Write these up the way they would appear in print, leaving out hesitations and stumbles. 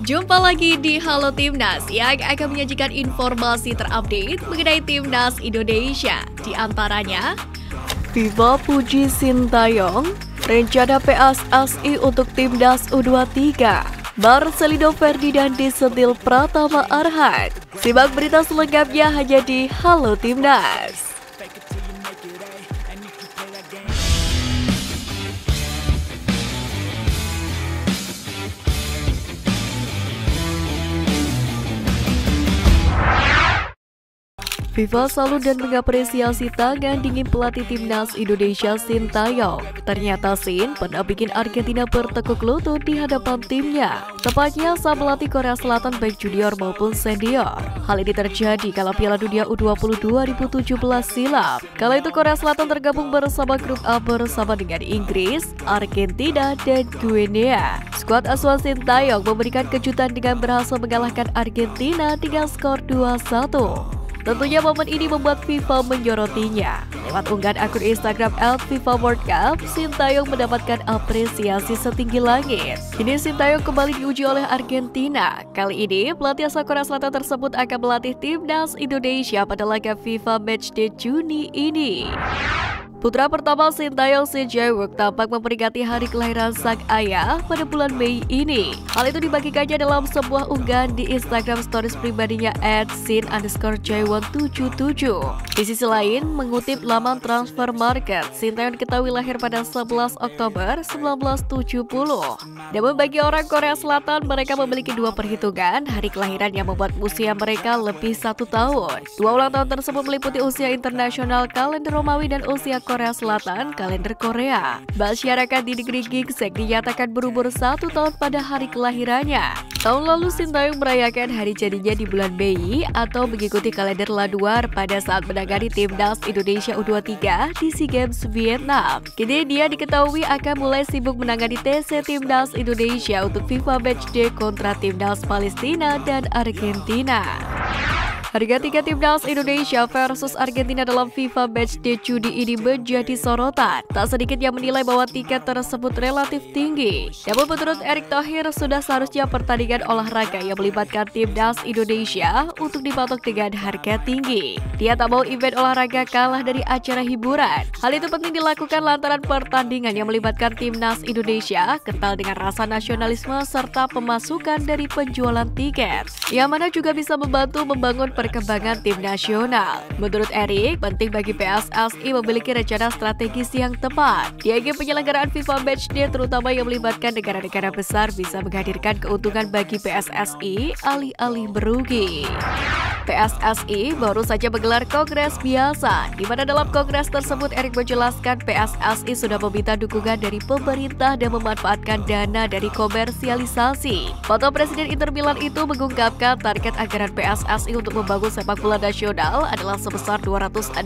Jumpa lagi di Halo Timnas yang akan menyajikan informasi terupdate mengenai Timnas Indonesia. Di antaranya, FIFA puji Sintayong, rencana PSSI untuk Timnas U23, Marcelino Ferdinand disentil Pratama Arhan. Simak berita selengkapnya hanya di Halo Timnas. FIFA salut dan mengapresiasi tangan dingin pelatih Timnas Indonesia Sintayong. Ternyata Sin pernah bikin Argentina bertekuk lutut di hadapan timnya, tepatnya saat melatih Korea Selatan baik junior maupun senior. Hal ini terjadi kala Piala Dunia U20 2017 silam. Kala itu Korea Selatan tergabung bersama grup A bersama dengan Inggris, Argentina, dan Guinea. Skuad asuhan Sintayong memberikan kejutan dengan berhasil mengalahkan Argentina dengan skor 2-1. Tentunya momen ini membuat FIFA menyorotinya. Lewat unggahan akun Instagram @FIFA_World_Cup, Sintayong mendapatkan apresiasi setinggi langit. Kini Sintayong kembali diuji oleh Argentina. Kali ini, pelatih asal Korea Selatan tersebut akan melatih Timnas Indonesia pada laga FIFA Matchday Juni ini. Putra pertama Sintayong, Shin Jae-wook, tampak memperingati hari kelahiran sang ayah pada bulan Mei ini. Hal itu dibagikannya dalam sebuah unggahan di Instagram Stories pribadinya @shin_jae177. Di sisi lain, mengutip laman Transfer Market, Sintayong diketahui lahir pada 11 Oktober 1970. Namun bagi orang Korea Selatan, mereka memiliki dua perhitungan hari kelahiran yang membuat usia mereka lebih 1 tahun. Dua ulang tahun tersebut meliputi usia internasional kalender Romawi dan usia Korea Selatan kalender Korea. Masyarakat di negeri Gingseng dinyatakan berumur 1 tahun pada hari kelahirannya. Tahun lalu Sintayong merayakan hari jadinya di bulan Mei atau mengikuti kalender Lanuar pada saat menangani Timnas Indonesia U23 di SEA Games Vietnam. Kini dia diketahui akan mulai sibuk menangani TC Timnas Indonesia untuk FIFA Matchday kontra Timnas Palestina dan Argentina. Harga tiket Timnas Indonesia versus Argentina dalam FIFA Matchday Juni ini menjadi sorotan. Tak sedikit yang menilai bahwa tiket tersebut relatif tinggi. Namun menurut Erick Thohir, sudah seharusnya pertandingan olahraga yang melibatkan Timnas Indonesia untuk dipatok dengan harga tinggi. Dia tak mau event olahraga kalah dari acara hiburan. Hal itu penting dilakukan lantaran pertandingan yang melibatkan Timnas Indonesia kental dengan rasa nasionalisme serta pemasukan dari penjualan tiket, yang mana juga bisa membantu membangun perkembangan tim nasional. Menurut Erick, penting bagi PSSI memiliki rencana strategis yang tepat. Dia ingin penyelenggaraan FIFA Matchday terutama yang melibatkan negara-negara besar bisa menghadirkan keuntungan bagi PSSI alih-alih merugi. PSSI baru saja menggelar kongres biasa, di mana dalam kongres tersebut Erick menjelaskan PSSI sudah meminta dukungan dari pemerintah dan memanfaatkan dana dari komersialisasi. Foto Presiden Inter Milan itu mengungkapkan target anggaran PSSI untuk membangun sepak bola nasional adalah sebesar 260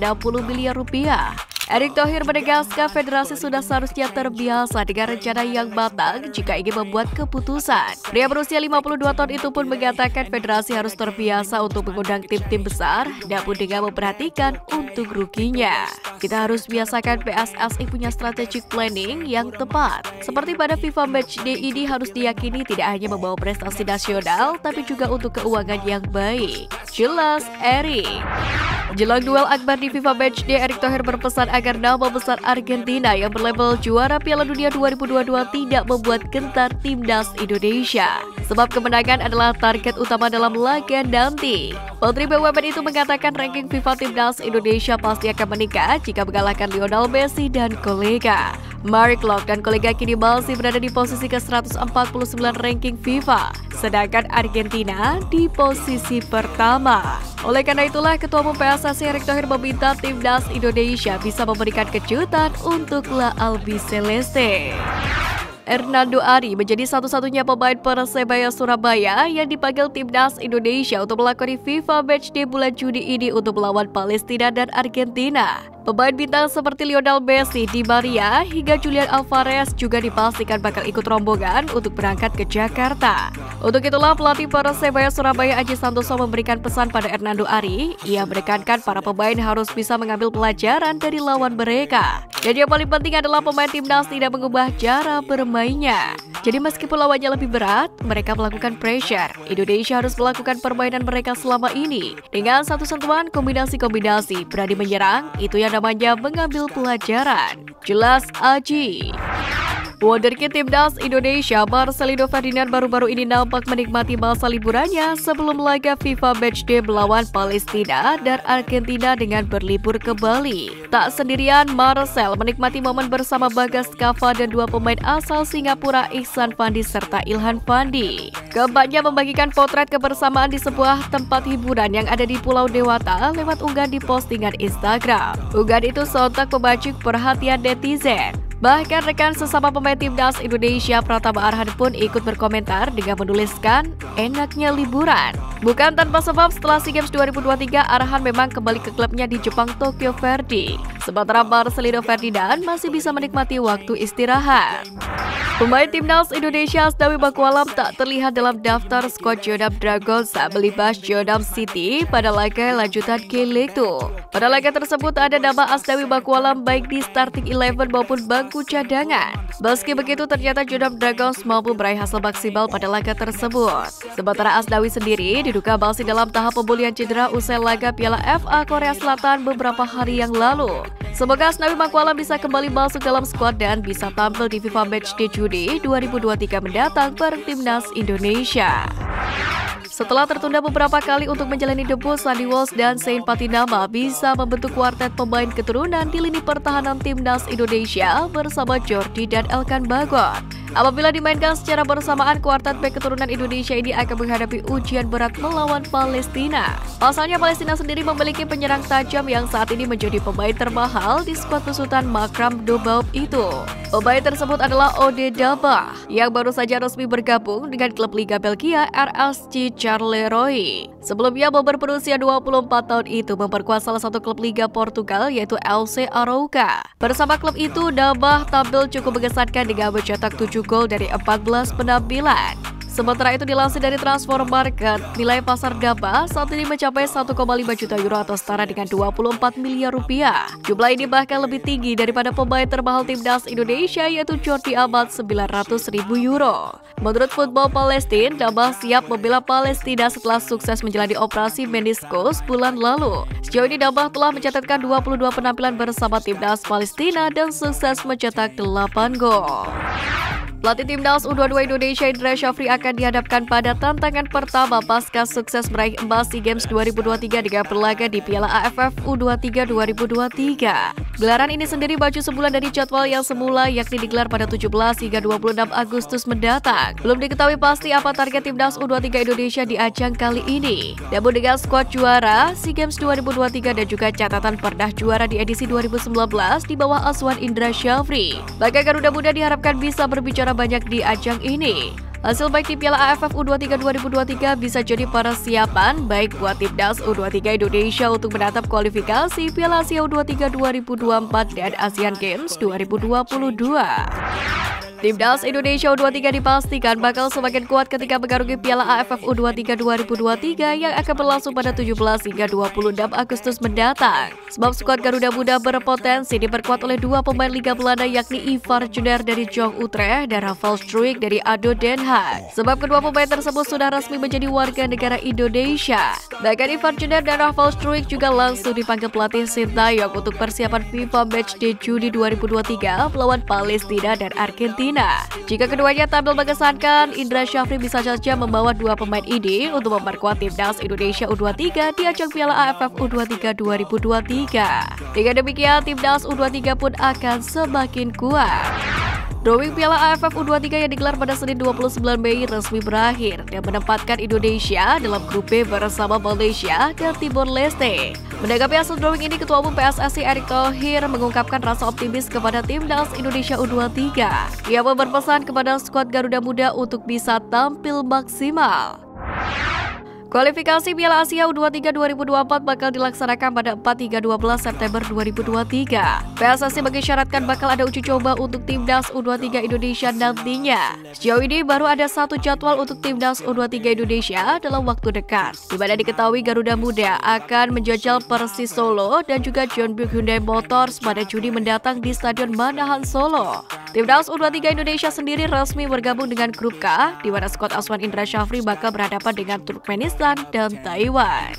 miliar rupiah. Erick Thohir menegaskan federasi sudah seharusnya terbiasa dengan rencana yang matang jika ingin membuat keputusan. Pria berusia 52 tahun itu pun mengatakan federasi harus terbiasa untuk mengundang tim-tim besar, namun dengan memperhatikan untung ruginya. Kita harus biasakan PSSI punya strategic planning yang tepat. Seperti pada FIFA Matchday ini harus diyakini tidak hanya membawa prestasi nasional, tapi juga untuk keuangan yang baik. Jelas Erick. Jelang duel akbar di FIFA Matchday, Erick Thohir berpesan agar nama besar Argentina yang berlabel juara Piala Dunia 2022 tidak membuat gentar Timnas Indonesia. Sebab kemenangan adalah target utama dalam laga nanti. Menteri BUMN itu mengatakan ranking FIFA Timnas Indonesia pasti akan meningkat jika mengalahkan Lionel Messi dan kolega. Mark Locke dan kolega kini masih berada di posisi ke-149 ranking FIFA, sedangkan Argentina di posisi pertama. Oleh karena itulah, Ketua Umum PSSI Erick Thohir meminta Timnas Indonesia bisa memberikan kejutan untuk La Albi Celeste. Hernando Ari menjadi satu-satunya pemain Persebaya Surabaya yang dipanggil Timnas Indonesia untuk melakoni FIFA Matchday bulan Juni ini untuk melawan Palestina dan Argentina. Pemain bintang seperti Lionel Messi, Di Maria, hingga Julian Alvarez juga dipastikan bakal ikut rombongan untuk berangkat ke Jakarta. Untuk itulah pelatih Persebaya Surabaya Aji Santoso memberikan pesan pada Hernando Ari. Ia menekankan para pemain harus bisa mengambil pelajaran dari lawan mereka. Dan yang paling penting adalah pemain timnas tidak mengubah cara bermainnya. Jadi meskipun lawannya lebih berat, mereka melakukan pressure. Indonesia harus melakukan permainan mereka selama ini. Dengan satu sentuhan kombinasi-kombinasi, berani menyerang, itu yang namanya mengambil pelajaran. Jelas Aji. Wonderkid Timnas Indonesia Marcelino Ferdinand baru-baru ini nampak menikmati masa liburannya sebelum laga FIFA Matchday melawan Palestina dan Argentina dengan berlibur ke Bali. Tak sendirian, Marcel menikmati momen bersama Bagas Kava dan dua pemain asal Singapura Ihsan Fandi serta Ilhan Fandi. Keempatnya membagikan potret kebersamaan di sebuah tempat hiburan yang ada di Pulau Dewata lewat unggahan di postingan Instagram. Unggahan itu sontak memancing perhatian netizen. Bahkan rekan sesama pemain timnas Indonesia Pratama Arhan pun ikut berkomentar dengan menuliskan, enaknya liburan. Bukan tanpa sebab setelah SEA Games 2023, Arhan memang kembali ke klubnya di Jepang Tokyo Verdy. Sementara Marcelino Ferdinand masih bisa menikmati waktu istirahat. Pemain timnas Indonesia Asdawi Bakualam tak terlihat dalam daftar skuad Jeonnam Dragons saat melibas Jeonnam City pada laga lanjutan K-League 2. Pada laga tersebut ada nama Asdawi Bakualam baik di starting 11 maupun bangku cadangan. Meski begitu ternyata Jeonnam Dragons mampu meraih hasil maksimal pada laga tersebut. Sementara Asdawi sendiri diduga masih dalam tahap pemulihan cedera usai laga Piala FA Korea Selatan beberapa hari yang lalu. Semoga Asdawi Bakualam bisa kembali masuk dalam skuad dan bisa tampil di FIFA Matchday Juni 2023 mendatang bareng timnas Indonesia. Setelah tertunda beberapa kali untuk menjalani debut, Sandy Walsh dan Zain Patinama bisa membentuk kuartet pemain keturunan di lini pertahanan timnas Indonesia bersama Jordi dan Elkan Bagot. Apabila dimainkan secara bersamaan, kuartet bek keturunan Indonesia ini akan menghadapi ujian berat melawan Palestina. Pasalnya Palestina sendiri memiliki penyerang tajam yang saat ini menjadi pemain termahal di skuad besutan Makram Dobaub itu. Pemain tersebut adalah Ode Dabah yang baru saja resmi bergabung dengan klub Liga Belgia RSC Charleroi. Sebelumnya Bober berusia 24 tahun itu memperkuat salah satu klub Liga Portugal yaitu FC Arouca. Bersama klub itu, Dabah tampil cukup mengesankan dengan mencetak 7 gol dari 14 penampilan. Sementara itu dilansir dari Transfer Market, nilai pasar Dabah saat ini mencapai 1,5 juta euro atau setara dengan 24 miliar rupiah. Jumlah ini bahkan lebih tinggi daripada pemain termahal timnas Indonesia yaitu Jordi Amat 900.000 euro. Menurut Football Palestine, Dabah siap membela Palestina setelah sukses menjalani operasi meniskus bulan lalu. Sejauh ini Dabah telah mencatatkan 22 penampilan bersama timnas Palestina dan sukses mencetak 8 gol. Pelatih timnas U22 Indonesia Indra Syafri akan dihadapkan pada tantangan pertama pasca sukses meraih emas SEA Games 2023 dengan berlaga di Piala AFF U23 2023. Gelaran ini sendiri maju sebulan dari jadwal yang semula yakni digelar pada 17 hingga 26 Agustus mendatang. Belum diketahui pasti apa target timnas U23 Indonesia di ajang kali ini. Namun dengan skuad juara SEA Games 2023 dan juga catatan pernah juara di edisi 2019 di bawah asuhan Indra Syafri, maka Garuda Muda diharapkan bisa berbicara banyak di ajang ini. Hasil baik di Piala AFF U23 2023 bisa jadi persiapan baik buat timnas U23 Indonesia untuk menatap kualifikasi Piala Asia U23 2024 dan Asian Games 2022. Timnas Indonesia U23 dipastikan bakal semakin kuat ketika mengarungi Piala AFF U23 2023 yang akan berlangsung pada 17 hingga 26 Agustus mendatang. Sebab skuad Garuda Muda berpotensi diperkuat oleh dua pemain Liga Belanda yakni Ivar Jenner dari Jong Utrecht dan Rafael Struijk dari ADO Den Haag. Sebab kedua pemain tersebut sudah resmi menjadi warga negara Indonesia. Bahkan Ivar Jenner dan Rafael Struijk juga langsung dipanggil pelatih Sintayong untuk persiapan FIFA Matchday Juni 2023 melawan Palestina dan Argentina. Jika keduanya tampil mengesankan, Indra Syafri bisa saja membawa dua pemain ini untuk memperkuat timnas Indonesia U23 di ajang Piala AFF U23 2023. Dengan demikian, timnas U23 pun akan semakin kuat. Drawing Piala AFF U23 yang digelar pada Senin 29 Mei resmi berakhir dan menempatkan Indonesia dalam grup B bersama Malaysia dan Timor Leste. Menanggapi hasil drawing ini, Ketua Umum PSSI Erick Thohir mengungkapkan rasa optimis kepada timnas Indonesia U23. Ia pun berpesan kepada skuad Garuda Muda untuk bisa tampil maksimal. Kualifikasi Piala Asia U23 2024 bakal dilaksanakan pada 4 hingga 12 September 2023. PSSI mengisyaratkan bakal ada uji coba untuk Timnas U23 Indonesia nantinya. Sejauh ini baru ada satu jadwal untuk Timnas U23 Indonesia dalam waktu dekat, di mana diketahui Garuda Muda akan menjajal Persis Solo dan juga Jeonbuk Hyundai Motors pada Juni mendatang di Stadion Manahan Solo. Timnas U23 Indonesia sendiri resmi bergabung dengan Grup K, di mana skuad asuhan Indra Syafri bakal berhadapan dengan Turkmenistan dan Taiwan.